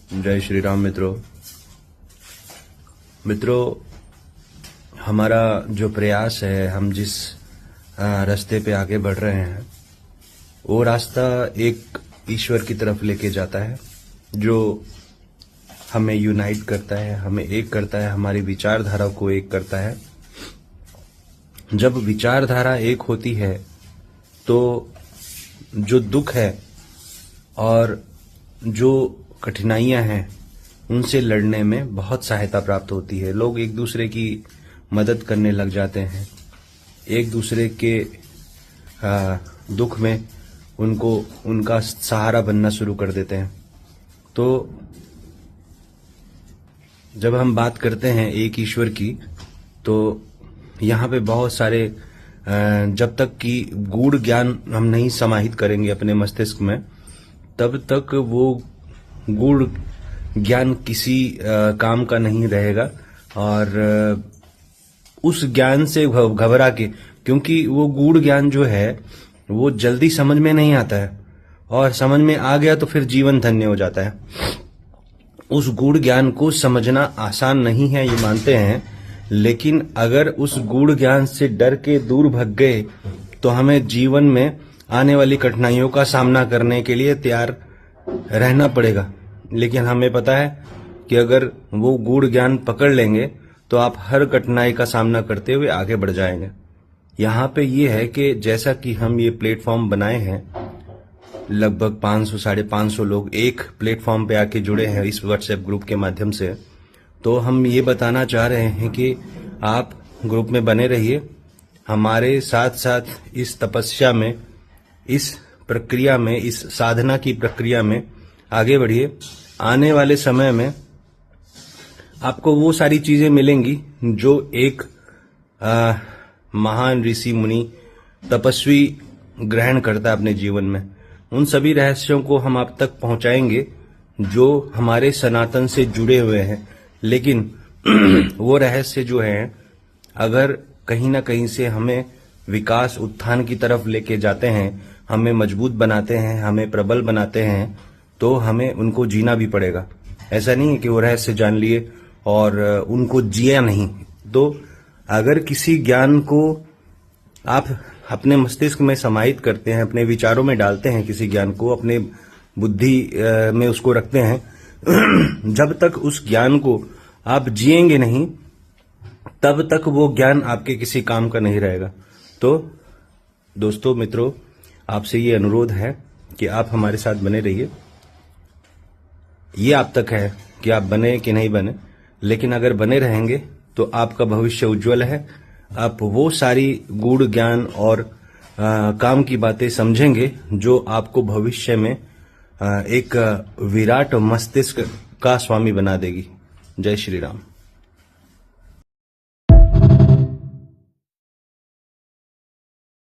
जय श्री राम मित्रों, हमारा जो प्रयास है, हम जिस रास्ते पे आगे बढ़ रहे हैं, वो रास्ता एक ईश्वर की तरफ लेके जाता है, जो हमें यूनाइट करता है, हमें एक करता है, हमारी विचारधारा को एक करता है। जब विचारधारा एक होती है तो जो दुख है और जो कठिनाइयां हैं, उनसे लड़ने में बहुत सहायता प्राप्त होती है। लोग एक दूसरे की मदद करने लग जाते हैं, एक दूसरे के दुख में उनका सहारा बनना शुरू कर देते हैं। तो जब हम बात करते हैं एक ईश्वर की, तो यहाँ पे बहुत सारे जब तक कि गूढ़ ज्ञान हम नहीं समाहित करेंगे अपने मस्तिष्क में, तब तक वो गूढ़ ज्ञान किसी काम का नहीं रहेगा। और उस ज्ञान से घबरा के, क्योंकि वो गूढ़ ज्ञान जो है वो जल्दी समझ में नहीं आता है, और समझ में आ गया तो फिर जीवन धन्य हो जाता है। उस गूढ़ ज्ञान को समझना आसान नहीं है, ये मानते हैं, लेकिन अगर उस गूढ़ ज्ञान से डर के दूर भग गए तो हमें जीवन में आने वाली कठिनाइयों का सामना करने के लिए तैयार रहना पड़ेगा। लेकिन हमें पता है कि अगर वो गूढ़ ज्ञान पकड़ लेंगे तो आप हर कठिनाई का सामना करते हुए आगे बढ़ जाएंगे। यहाँ पे ये है कि जैसा कि हम ये प्लेटफॉर्म बनाए हैं, लगभग 500 साढ़े 500 लोग एक प्लेटफॉर्म पे आके जुड़े हैं इस व्हाट्सएप ग्रुप के माध्यम से। तो हम ये बताना चाह रहे हैं कि आप ग्रुप में बने रहिए, हमारे साथ साथ इस तपस्या में, इस प्रक्रिया में, इस साधना की प्रक्रिया में आगे बढ़िए। आने वाले समय में आपको वो सारी चीजें मिलेंगी जो एक महान ऋषि मुनि तपस्वी ग्रहण करता है अपने जीवन में। उन सभी रहस्यों को हम आप तक पहुंचाएंगे जो हमारे सनातन से जुड़े हुए हैं। लेकिन वो रहस्य जो हैं, अगर कहीं ना कहीं से हमें विकास उत्थान की तरफ लेके जाते हैं, हमें मजबूत बनाते हैं, हमें प्रबल बनाते हैं, तो हमें उनको जीना भी पड़ेगा। ऐसा नहीं है कि वो रहस्य जान लिए और उनको जिया नहीं। तो अगर किसी ज्ञान को आप अपने मस्तिष्क में समाहित करते हैं, अपने विचारों में डालते हैं, किसी ज्ञान को अपने बुद्धि में उसको रखते हैं, जब तक उस ज्ञान को आप जिएंगे नहीं, तब तक वो ज्ञान आपके किसी काम का नहीं रहेगा। तो दोस्तों, मित्रों, आपसे ये अनुरोध है कि आप हमारे साथ बने रहिए। ये आप तक है कि आप बने कि नहीं बने, लेकिन अगर बने रहेंगे तो आपका भविष्य उज्जवल है। आप वो सारी गूढ़ ज्ञान और काम की बातें समझेंगे जो आपको भविष्य में एक विराट मस्तिष्क का स्वामी बना देगी। जय श्री राम।